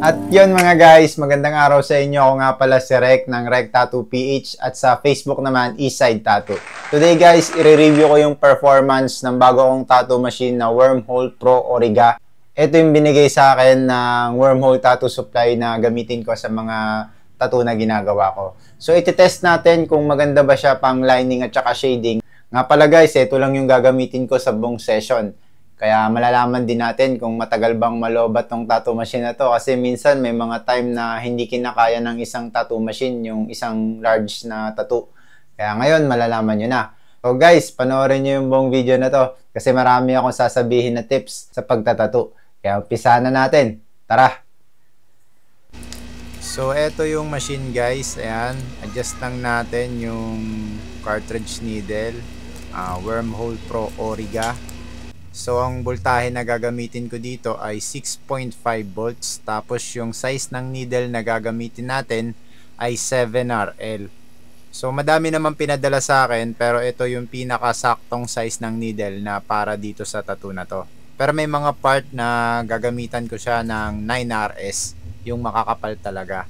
At yun mga guys, magandang araw sa inyo. Ako nga pala si Rek ng Rek Tattoo PH at sa Facebook naman, Eastside Tattoo. Today guys, i-review ko yung performance ng bago kong tattoo machine na Wormhole Pro Origa. Ito yung binigay sa akin ng Wormhole Tattoo Supply na gamitin ko sa mga tattoo na ginagawa ko. So iti-test natin kung maganda ba siya pang lining at saka shading. Nga pala guys, ito lang yung gagamitin ko sa buong session. Kaya malalaman din natin kung matagal bang malobat tong tattoo machine na to. Kasi minsan may mga time na hindi kinakaya ng isang tattoo machine yung isang large na tattoo. Kaya ngayon malalaman nyo na. So guys, panoorin nyo yung buong video na to. Kasi marami akong sasabihin na tips sa pagtatattoo. Kaya umpisahan na natin. Tara! So eto yung machine guys. Ayan, adjust lang natin yung cartridge needle. Wormhole Pro Origa. So, ang voltahe na gagamitin ko dito ay 6.5 volts. Tapos, yung size ng needle na gagamitin natin ay 7RL. So, madami naman pinadala sa akin. Pero ito yung pinakasaktong size ng needle na para dito sa tattoo na to. Pero may mga part na gagamitan ko siya ng 9RS. Yung makakapal talaga.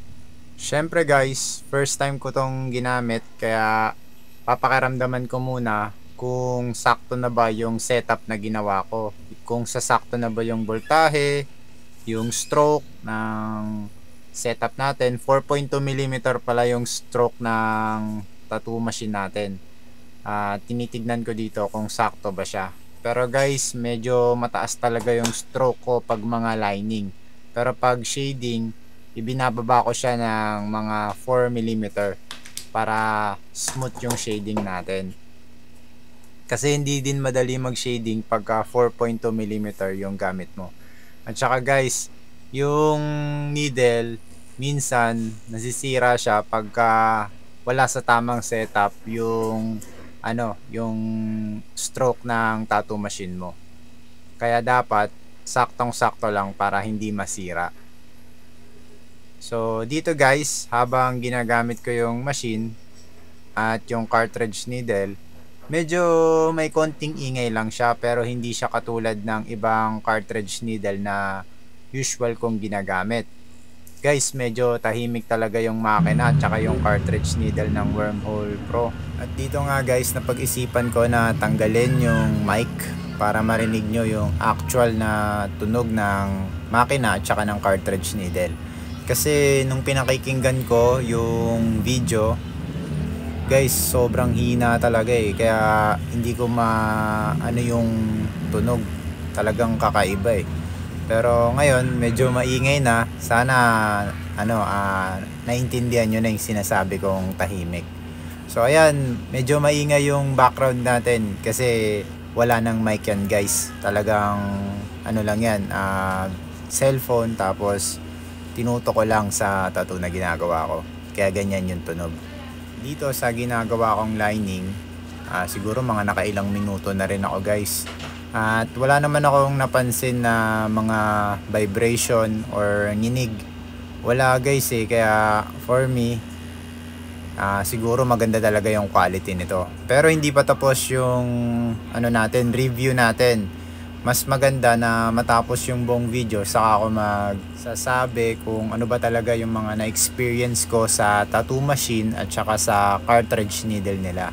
Syempre guys, first time ko tong ginamit. Kaya, papakiramdaman ko muna kung sakto na ba yung setup na ginawa ko, kung sasakto na ba yung voltahe, yung stroke ng setup natin. 4.2mm pala yung stroke ng tattoo machine natin. Tinitignan ko dito kung sakto ba siya. Pero guys, medyo mataas talaga yung stroke ko pag mga lining. Pero pag shading, ibinababa ko siya ng mga 4mm para smooth yung shading natin. Kasi hindi din madali mag-shading pagka 4.2mm yung gamit mo. At saka guys, yung needle, minsan nasisira siya pagka wala sa tamang setup yung yung stroke ng tattoo machine mo. Kaya dapat saktong-sakto lang para hindi masira. So dito guys, habang ginagamit ko yung machine at yung cartridge needle, medyo may konting ingay lang siya pero hindi siya katulad ng ibang cartridge needle na usual kong ginagamit. Guys, medyo tahimik talaga yung makina at saka yung cartridge needle ng Wormhole Pro. At dito nga guys, napag-isipan ko na tanggalin yung mic para marinig nyo yung actual na tunog ng makina at saka ng cartridge needle. Kasi nung pinakikinggan ko yung video, guys, sobrang hina talaga kaya hindi ko yung tunog, talagang kakaiba Pero ngayon medyo maingay na. Sana naintindihan nyo na yung sinasabi kong tahimik. So ayan, medyo maingay yung background natin kasi wala nang mic yan guys. Talagang lang yan, cellphone, tapos tinuto ko lang sa tattoo na ginagawa ko. Kaya ganyan yung tunog. Dito sa ginagawa kong lining, siguro mga nakailang minuto na rin ako guys. At wala naman akong napansin na mga vibration or nginig. Wala guys kaya for me, siguro maganda talaga yung quality nito. Pero hindi pa tapos yung review natin. Mas maganda na matapos yung buong video saka ako magsasabi kung ano ba talaga yung mga na-experience ko sa tattoo machine at saka sa cartridge needle nila.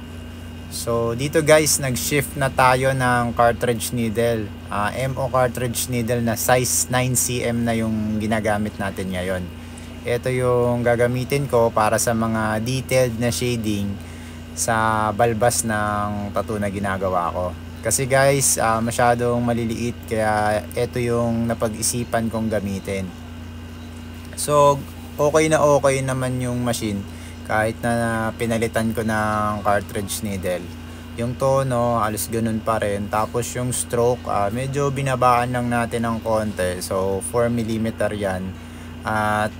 So dito guys, nag-shift na tayo ng cartridge needle. MO cartridge needle na size 9cm na yung ginagamit natin ngayon. Ito yung gagamitin ko para sa mga detailed na shading sa balbas ng tattoo na ginagawa ko. Kasi guys, masyadong maliliit kaya ito yung napag-isipan kong gamitin. So, okay naman yung machine kahit na pinalitan ko ng cartridge needle. Yung tono, halos ganun pa rin. Tapos yung stroke, medyo binabaan lang natin ng konti. So, 4mm yan. At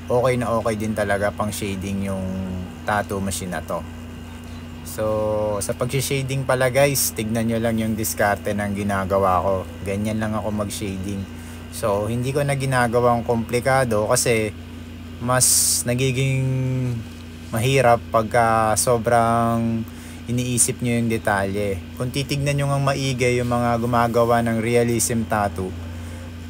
okay din talaga pang shading yung tattoo machine na to. So, sa pag-shading pala guys, tignan nyo lang yung diskarte ng ginagawa ko. Ganyan lang ako mag-shading. So, hindi ko na ginagawang komplikado kasi mas nagiging mahirap pagka sobrang iniisip nyo yung detalye. Kung titignan nyo ng maigi yung mga gumagawa ng realism tattoo,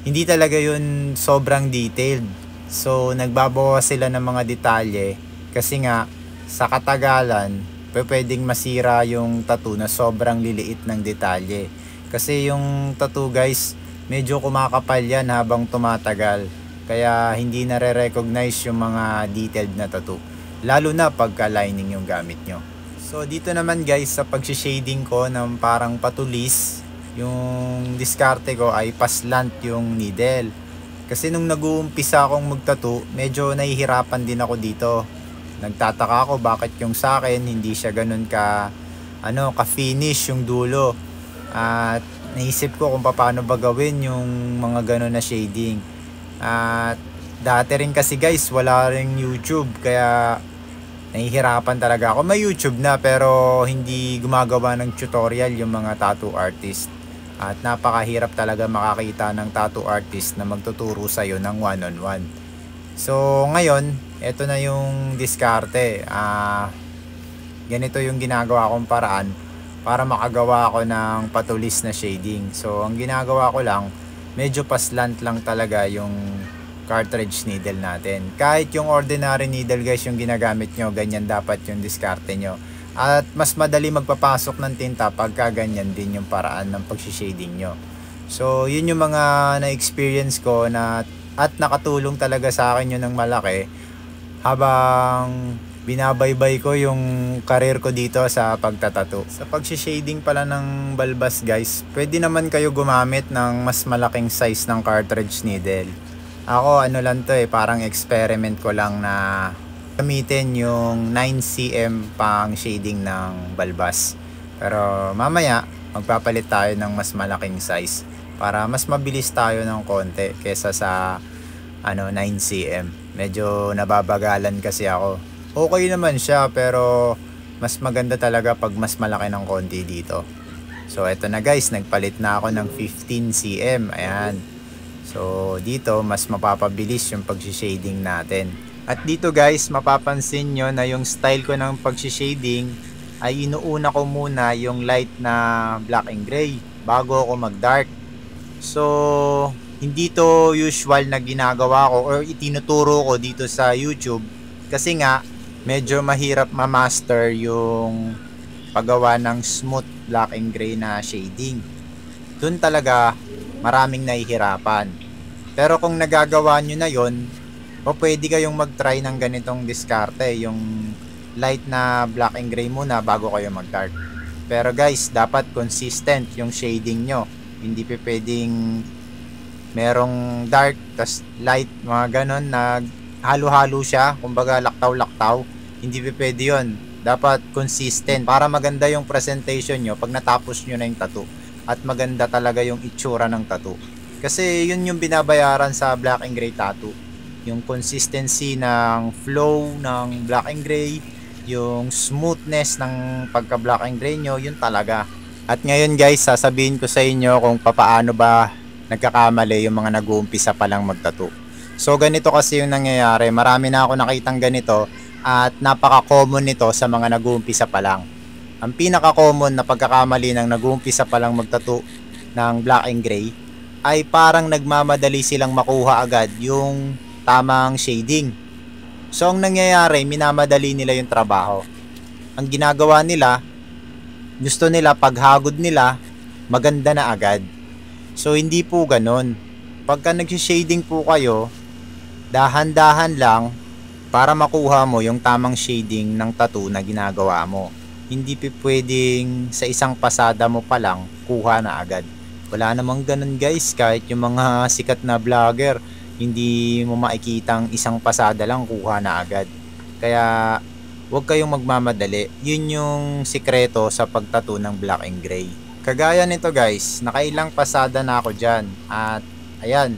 hindi talaga yun sobrang detailed. So nagbabawas sila ng mga detalye kasi nga sa katagalan pwedeng masira yung tattoo na sobrang liliit ng detalye. Kasi yung tattoo guys, medyo kumakapal yan habang tumatagal. Kaya hindi nare-recognize yung mga detailed na tattoo. Lalo na pagka lining yung gamit nyo. So dito naman guys sa pag-shading ko ng parang patulis, yung diskarte ko ay paslant yung needle. Kasi nung nag-uumpisa akong magtattoo, medyo nahihirapan din ako dito. Nagtataka ako bakit yung sa akin hindi siya ganun ka finish yung dulo. At naisip ko kung paano ba gawin yung mga ganun na shading. At dati rin kasi guys, wala ring YouTube kaya nahihirapan talaga ako. May YouTube na pero hindi gumagawa ng tutorial yung mga tattoo artist. At napakahirap talaga makakita ng tattoo artist na magtuturo sa'yo ng one-on-one. So ngayon, eto na yung diskarte. Ganito yung ginagawa kong paraan para makagawa ako ng patulis na shading. So ang ginagawa ko lang, medyo paslant lang talaga yung cartridge needle natin. Kahit yung ordinary needle guys yung ginagamit nyo, ganyan dapat yung diskarte nyo. At mas madali magpapasok ng tinta pagka ganyan din yung paraan ng pag-shading nyo. So yun yung mga na-experience ko at nakatulong talaga sa akin yun ng malaki habang binabaybay ko yung career ko dito sa pagtatato. Sa pag-shading pala ng balbas guys, pwede naman kayo gumamit ng mas malaking size ng cartridge needle. Ako lang to parang experiment ko lang na gamitin yung 9cm pang shading ng balbas. Pero mamaya magpapalit tayo ng mas malaking size para mas mabilis tayo ng konti kesa sa 9cm. Medyo nababagalan kasi ako. Okay naman siya pero mas maganda talaga pag mas malaki ng konti dito. So eto na guys, nagpalit na ako ng 15cm. Ayan. So dito mas mapapabilis yung pag-shading natin. At dito guys, mapapansin nyo na yung style ko ng pag-shading ay inuuna ko muna yung light na black and gray bago ako mag-dark. So hindi to usual na ginagawa ko or itinuturo ko dito sa YouTube kasi nga medyo mahirap ma-master yung paggawa ng smooth black and gray na shading. Doon talaga maraming nahihirapan. Pero kung nagagawa nyo na yon, o pwede kayong mag-try ng ganitong diskarte, yung light na black and gray muna bago kayo mag-dark. Pero guys, dapat consistent yung shading nyo. Hindi pwedeng merong dark tas light, mga ganon na halo-halo siya, kumbaga laktaw-laktaw. Hindi pwede yun. Dapat consistent para maganda yung presentation nyo pag natapos nyo na yung tattoo at maganda talaga yung itsura ng tattoo. Kasi yun yung binabayaran sa black and gray tattoo, yung consistency ng flow ng black and gray, yung smoothness ng pagka black and gray nyo, yun talaga. At ngayon guys, sasabihin ko sa inyo kung paano ba nagkakamali yung mga nag-uumpisa pa lang magtattoo. So ganito kasi yung nangyayari, marami na ako nakitang ganito at napaka-common nito sa mga nag-uumpisa pa lang. Ang pinaka-common na pagkakamali ng nag-uumpisa pa lang magtattoo ng black and gray ay parang nagmamadali silang makuha agad yung tamang shading. So ang nangyayari, minamadali nila yung trabaho. Ang ginagawa nila, gusto nila paghagod nila, maganda na agad. So hindi po ganon. Pagka nag-shading po kayo, dahan-dahan lang para makuha mo yung tamang shading ng tattoo na ginagawa mo. Hindi pwedeng sa isang pasada mo pa lang kuha na agad. Wala namang ganun guys, kahit yung mga sikat na vlogger, hindi mo makikitang isang pasada lang kuha na agad. Kaya huwag kayong magmamadali. Yun yung sikreto sa pagtattoo ng black and gray. Kagaya nito guys, nakailang pasada na ako dyan. At ayan,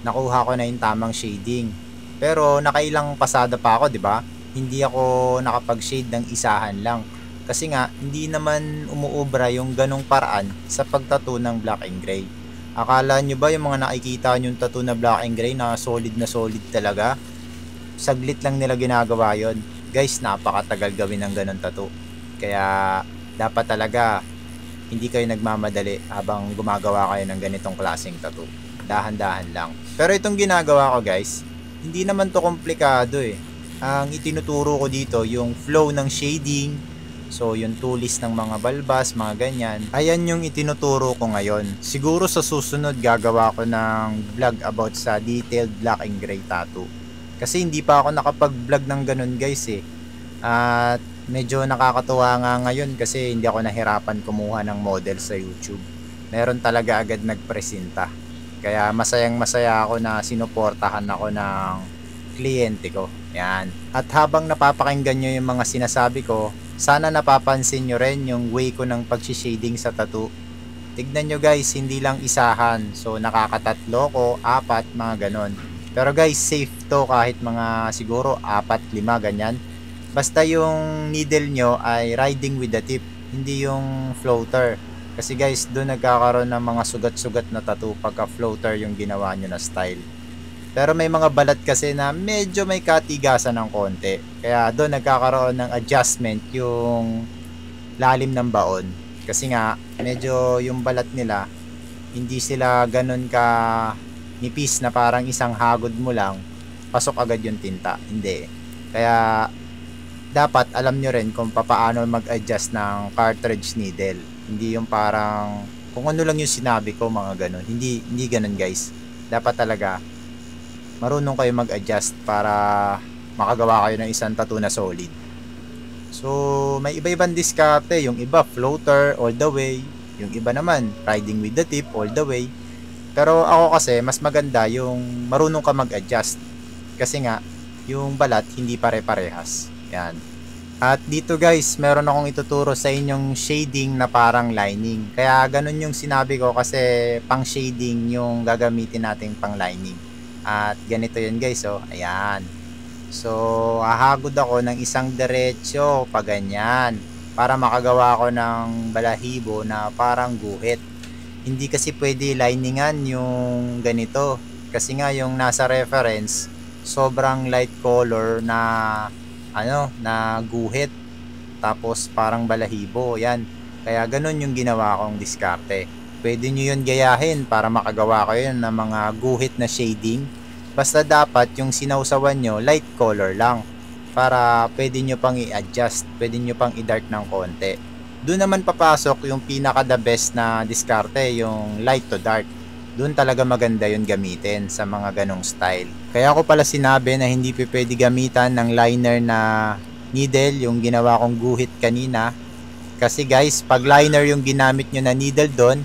nakuha ko na yung tamang shading. Pero nakailang pasada pa ako, 'di ba? Hindi ako nakapag-shade ng isahan lang. Kasi nga hindi naman umuubra yung ganong paraan sa pagtattoo ng black and gray. Akala nyo ba yung mga nakikita nyo yung tattoo na black and gray na solid talaga? Saglit lang nila ginagawa yon. Guys, napakatagal gawin ng ganon tattoo. Kaya dapat talaga hindi kayo nagmamadali habang gumagawa kayo ng ganitong klaseng tattoo. dahan-dahan lang. Pero itong ginagawa ko guys, hindi naman to komplikado eh. Ang itinuturo ko dito yung flow ng shading, so yung tulis ng mga balbas, mga ganyan. Ayan yung itinuturo ko ngayon. Siguro sa susunod gagawa ko ng vlog about sa detailed black and gray tattoo. Kasi hindi pa ako nakapag-vlog ng ganun guys eh. At medyo nakakatuwa nga ngayon kasi hindi ako nahirapan kumuha ng model sa YouTube. Meron talaga agad nagpresenta. Kaya masayang masaya ako na sinuportahan ako ng kliyente ko. Yan. At habang napapakinggan nyo yung mga sinasabi ko, sana napapansin nyo rin yung way ko ng pag-shading sa tattoo. Tignan nyo guys, hindi lang isahan. So nakakatatlo ko, 4, mga ganon. Pero guys, safe to kahit mga siguro 4, 5, ganyan. Basta yung needle nyo ay riding with the tip, hindi yung floater. Kasi guys, doon nagkakaroon ng mga sugat-sugat na tattoo pagka floater yung ginawa nyo na style. Pero may mga balat kasi na medyo may katigasan ng konti. Kaya doon nagkakaroon ng adjustment yung lalim ng baon. Kasi nga, medyo yung balat nila, hindi sila ganun ka nipis na parang isang hagod mo lang, pasok agad yung tinta. Hindi. Kaya dapat alam nyo rin kung paano mag-adjust ng cartridge needle. Hindi yung parang kung ano lang yung sinabi ko, mga ganun. Hindi ganun guys. Dapat talaga marunong kayo mag-adjust para makagawa kayo ng isang tattoo na solid. So may iba-ibang diskarte. Yung iba floater all the way, yung iba naman riding with the tip all the way. Pero ako kasi mas maganda yung marunong ka mag-adjust. Kasi nga yung balat hindi pare-parehas. Yan. At dito guys, meron akong ituturo sa inyong shading na parang lining. Kaya ganun yung sinabi ko kasi pang shading yung gagamitin nating pang lining. At ganito yun guys, oh. Ayan. So, hahagod ako ng isang diretsyo pa ganyan para makagawa ko ng balahibo na parang guhit. Hindi kasi pwede liningan yung ganito. Kasi nga yung nasa reference, sobrang light color na na guhit, tapos parang balahibo. Yan, kaya ganun yung ginawa kong diskarte. Pwede nyo yun gayahin para makagawa ko yun ng mga guhit na shading. Basta dapat yung sinausawan nyo light color lang, para pwede nyo pang i-adjust, pwede nyo pang i-dark ng konti. Doon naman papasok yung pinaka the best na diskarte, yung light to dark. Doon talaga maganda yun gamitin sa mga ganong style. Kaya ako pala sinabi na hindi pwede gamitan ng liner na needle, yung ginawa kong guhit kanina. Kasi guys, pag liner yung ginamit nyo na needle doon,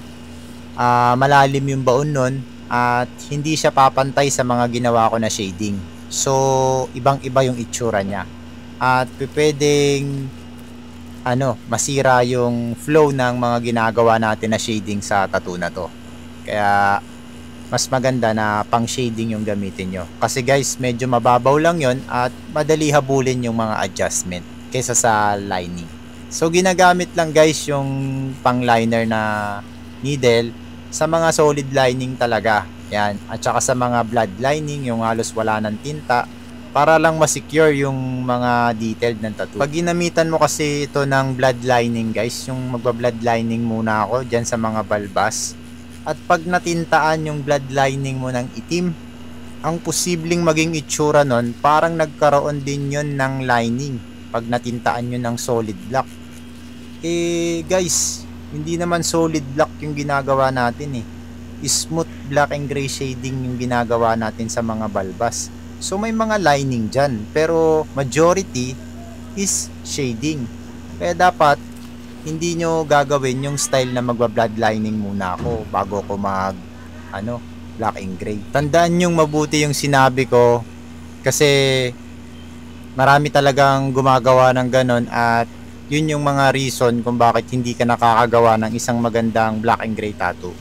malalim yung baon nun at hindi siya papantay sa mga ginawa ko na shading. So, ibang-iba yung itsura niya. At pwedeng masira yung flow ng mga ginagawa natin na shading sa tattoo na to. Kaya mas maganda na pang shading yung gamitin nyo. Kasi guys, medyo mababaw lang yon at madali habulin yung mga adjustment kaysa sa lining. So ginagamit lang guys yung pang liner na needle sa mga solid lining talaga. Yan. At saka sa mga blood lining, yung halos wala ng tinta, para lang ma-secure yung mga detailed ng tattoo. Pag ginamitan mo kasi ito ng blood lining guys, yung magba-blood lining muna ako dyan sa mga balbas. At pag natintaan yung blood lining mo ng itim, ang posibleng maging itsura nun, parang nagkaroon din yun ng lining pag natintaan yun ng solid black. Guys, hindi naman solid black yung ginagawa natin eh. Smooth black and gray shading yung ginagawa natin sa mga balbas. So may mga lining dyan, pero majority is shading. Kaya dapat hindi nyo gagawin yung style na magba-blood lining muna ako bago ko mag black and gray. Tandaan nyong mabuti yung sinabi ko kasi marami talagang gumagawa ng ganon at yun yung mga reason kung bakit hindi ka nakakagawa ng isang magandang black and gray tattoo.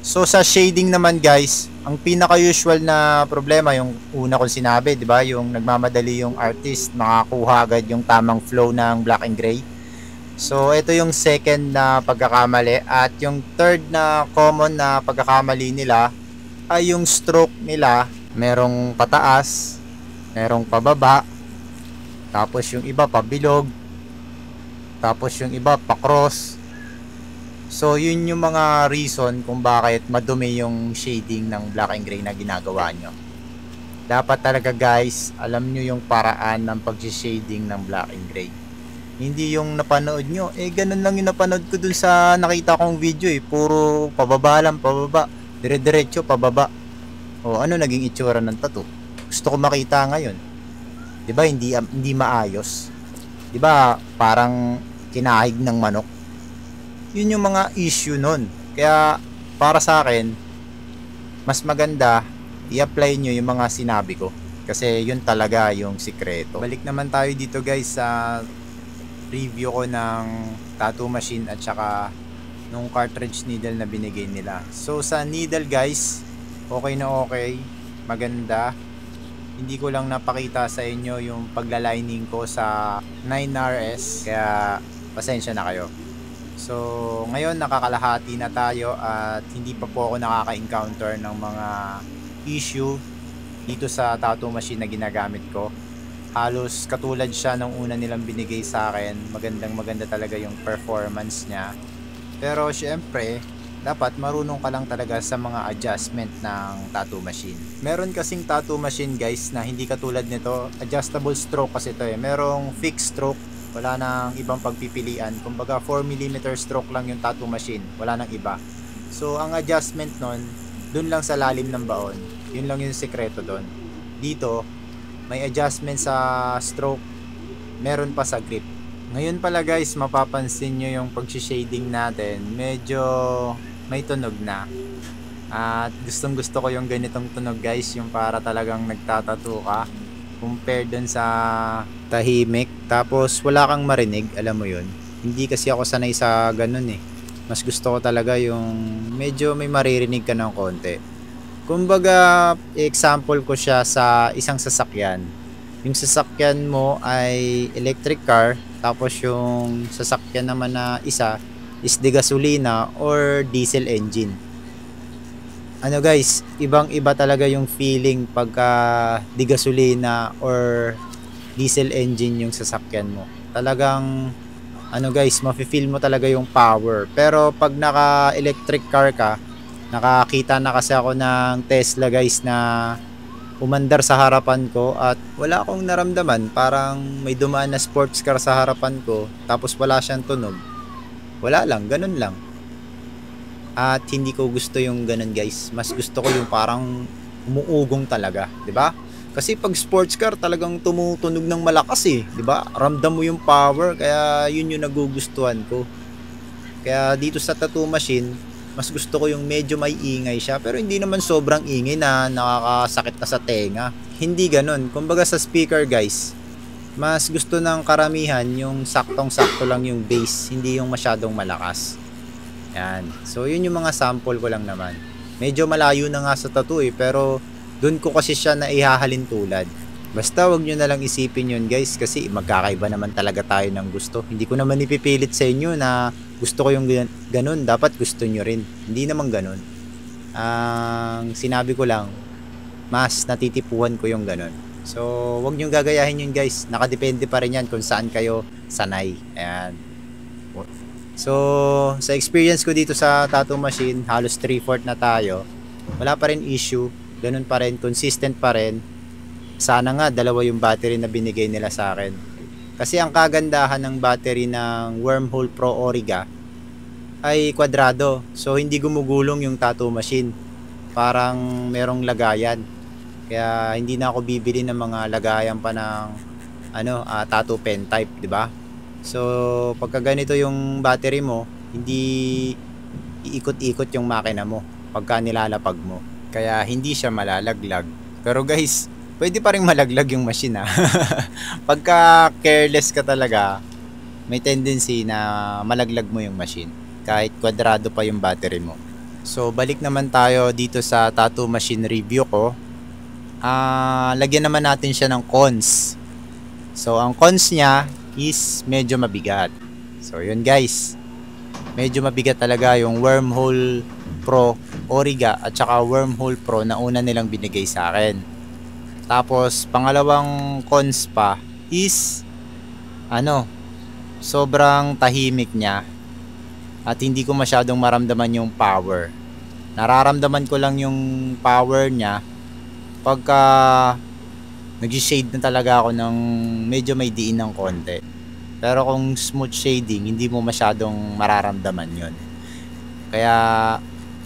So sa shading naman guys, ang pinaka-usual na problema yung una kong sinabi, 'di ba? Yung nagmamadali yung artist makakuha agad yung tamang flow ng black and gray. So ito yung second na pagkakamali at yung third na common na pagkakamali nila ay yung stroke nila, merong pataas, merong pababa, tapos yung iba pabilog, tapos yung iba pa-cross. So yun yung mga reason kung bakit madumi yung shading ng black and gray na ginagawa nyo. Dapat talaga guys, alam nyo yung paraan ng pag-shading ng black and gray. Hindi yung napanood nyo, ganun lang yung napanood ko dun sa nakita kong video puro pababa lang, pababa, dire-diretso, pababa. O ano naging itsura ng tattoo? Gusto ko makita ngayon. 'Di ba hindi maayos? 'Di ba parang kinahig ng manok? Yun yung mga issue nun. Kaya para sa akin, mas maganda i-apply nyo yung mga sinabi ko. Kasi yun talaga yung sikreto. Balik naman tayo dito guys sa review ko ng tattoo machine at saka nung cartridge needle na binigay nila. So sa needle guys, okay na okay, maganda. Hindi ko lang napakita sa inyo yung paglalining ko sa 9RS, kaya pasensya na kayo. So ngayon nakakalahati na tayo at hindi pa po ako nakaka-encounter ng mga issue dito sa tattoo machine na ginagamit ko. Halos katulad siya nung una nilang binigay sa akin. Maganda talaga yung performance niya. Pero syempre, dapat marunong ka lang talaga sa mga adjustment ng tattoo machine. Meron kasing tattoo machine guys na hindi katulad nito. Adjustable stroke kasi ito merong fixed stroke. Wala nang ibang pagpipilian. Kumbaga 4mm stroke lang yung tattoo machine. Wala nang iba. So ang adjustment nun, dun lang sa lalim ng baon. Yun lang yung sekreto doon. Dito, may adjustment sa stroke, meron pa sa grip. Ngayon pala guys, mapapansin nyo yung pag-shading natin, medyo may tunog na. At gustong gusto ko yung ganitong tunog guys, yung para talagang nagtatattoo ka. Compare dun sa tahimik, tapos wala kang marinig, alam mo yun. Hindi kasi ako sanay sa ganun Mas gusto ko talaga yung medyo may maririnig ka ng konti. Kumbaga, example ko siya sa isang sasakyan. Yung sasakyan mo ay electric car, tapos yung sasakyan naman na isa is di gasolina or diesel engine. Ano guys, ibang-iba talaga yung feeling pagka di gasolina or diesel engine yung sasakyan mo. Talagang ano guys, mafe-feel mo talaga yung power. Pero pag naka-electric car ka, nakakita na kasi ako ng Tesla guys na umandar sa harapan ko at wala akong naramdaman. Parang may dumaan na sports car sa harapan ko tapos wala siyang tunog. Wala lang, ganun lang. At hindi ko gusto yung ganun guys. Mas gusto ko yung parang umuugong talaga, 'di ba? Kasi pag sports car talagang tumutunog ng malakas 'di ba? Ramdam mo yung power, kaya yun yung nagugustuhan ko. Kaya dito sa tattoo machine, mas gusto ko yung medyo may ingay siya, pero hindi naman sobrang ingay na nakakasakit na sa tenga. Hindi ganun. Kumbaga sa speaker guys, mas gusto ng karamihan yung saktong-sakto lang yung bass, hindi yung masyadong malakas. Yan. So yun yung mga sample ko lang naman. Medyo malayo na nga sa tattoo pero dun ko kasi siya na ihahalin tulad. Basta wag nyo na lang isipin yun guys, kasi magkakaiba naman talaga tayo ng gusto. Hindi ko naman ipipilit sa inyo na gusto ko yung ganun, dapat gusto nyo rin. Hindi naman ganun. Ang sinabi ko lang, mas natitipuhan ko yung ganun. So wag nyo gagayahin yun guys. Nakadepende pa rin yan kung saan kayo sanay. Ayan. So sa experience ko dito sa tattoo machine, halos 3/4 na tayo. Wala pa rin issue. Ganun pa rin, consistent pa rin. Sana nga dalawa yung battery na binigay nila sa akin. Kasi ang kagandahan ng battery ng Wormhole Pro Origa ay kwadrado. So hindi gumugulong yung tattoo machine. Parang merong lagayan. Kaya hindi na ako bibili ng mga lagayan pa ng tattoo pen type, 'di ba? So pagka ganito yung battery mo, hindi iikot-ikot yung makina mo pagka nilalapag mo. Kaya hindi siya malalaglag. Pero guys, pwede pa rin malaglag yung machine Pagka careless ka talaga, may tendency na malaglag mo yung machine kahit kwadrado pa yung battery mo. So balik naman tayo dito sa tattoo machine review ko. Lagyan naman natin siya ng cons. So ang cons niya is medyo mabigat. So yun guys, medyo mabigat talaga yung Wormhole Pro Origa at saka Wormhole Pro na una nilang binigay sa akin. Tapos pangalawang cons pa is sobrang tahimik niya. at hindi ko masyadong maramdaman yung power. Nararamdaman ko lang yung power niya pagka nag-shade na talaga ako ng medyo may diin ng konti. Pero kung smooth shading, hindi mo masyadong mararamdaman yun. Kaya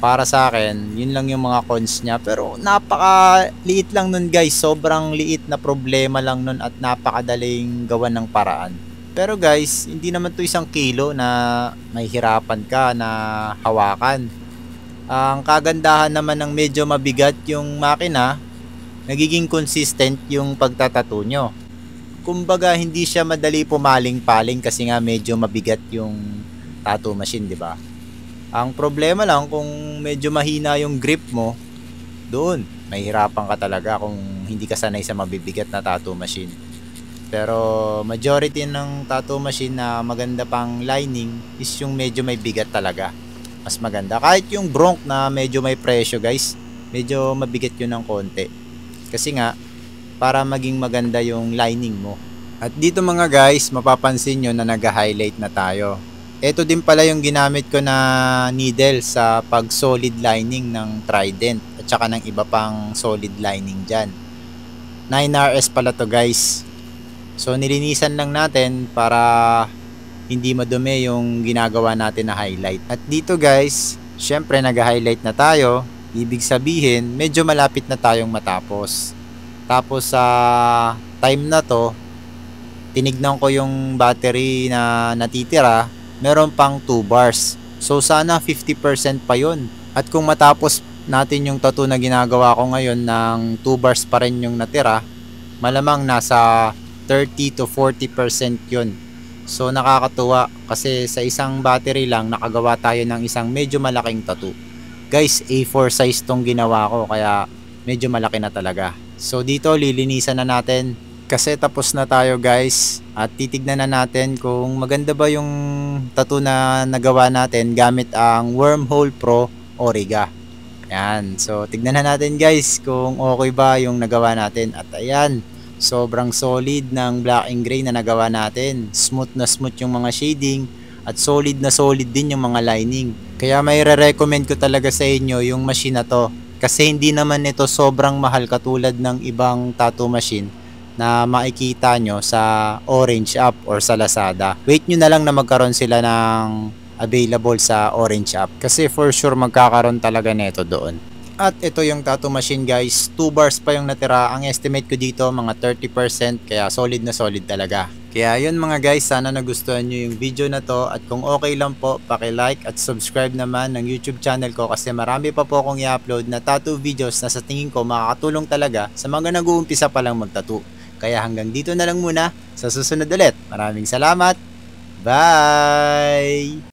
para sa akin, yun lang yung mga cons niya. Pero napaka-liit lang nun guys. Sobrang liit na problema lang nun at napakadaling gawan ng paraan. Pero guys, hindi naman to 1 kilo na mahihirapan ka na hawakan. Ang kagandahan naman ng medyo mabigat yung makina, nagiging consistent yung pagtatato nyo. Kumbaga hindi siya madali pumaling-paling kasi nga medyo mabigat yung tattoo machine, di ba? Ang problema lang kung medyo mahina yung grip mo, doon mahihirapan ka talaga kung hindi ka sanay sa mabibigat na tattoo machine. Pero majority ng tattoo machine na maganda pang lining is yung medyo may bigat talaga. Mas maganda. Kahit yung Bronc na medyo may presyo guys, medyo mabigat yun ng konti. Kasi nga, para maging maganda yung lining mo. At dito mga guys, mapapansin nyo na nag-highlight na tayo. Ito din pala yung ginamit ko na needle sa pag solid lining ng Trident at saka ng iba pang solid lining dyan. 9RS pala to guys. So nilinisan lang natin para hindi madumi yung ginagawa natin na highlight. At dito guys, syempre nag-highlight na tayo. Ibig sabihin, medyo malapit na tayong matapos. Tapos sa time na to, tinignan ko yung battery na natitira, meron pang 2 bars. So sana 50% pa yun. At kung matapos natin yung tattoo na ginagawa ko ngayon ng 2 bars pa rin yung natira, malamang nasa 30 to 40% yun. So nakakatuwa kasi sa isang battery lang nakagawa tayo ng isang medyo malaking tattoo. Guys, A4 size tong ginawa ko kaya medyo malaki na talaga. So dito lilinisan na natin kasi tapos na tayo guys at titignan na natin kung maganda ba yung tattoo na nagawa natin gamit ang Wormhole Pro Origa. Ayan, so tignan na natin guys kung okay ba yung nagawa natin. At ayan, sobrang solid ng black and gray na nagawa natin. Smooth na smooth yung mga shading at solid na solid din yung mga lining. Kaya may re-recommend ko talaga sa inyo yung machine na to. Kasi hindi naman ito sobrang mahal katulad ng ibang tattoo machine na makikita nyo sa Orange App or sa Lazada. Wait nyo na lang na magkaroon sila ng available sa Orange App. Kasi for sure magkakaroon talaga nito doon. At ito yung tattoo machine guys. 2 bars pa yung natira. Ang estimate ko dito mga 30%. Kaya solid na solid talaga. Kaya yun mga guys, sana nagustuhan nyo yung video na to. At kung okay lang po, paki-like at subscribe naman ng YouTube channel ko. Kasi marami pa po akong i-upload na tattoo videos na sa tingin ko makakatulong talaga sa mga nag-uumpisa pa lang mag-tattoo. Kaya hanggang dito na lang muna. Sa susunod ulit. Maraming salamat. Bye!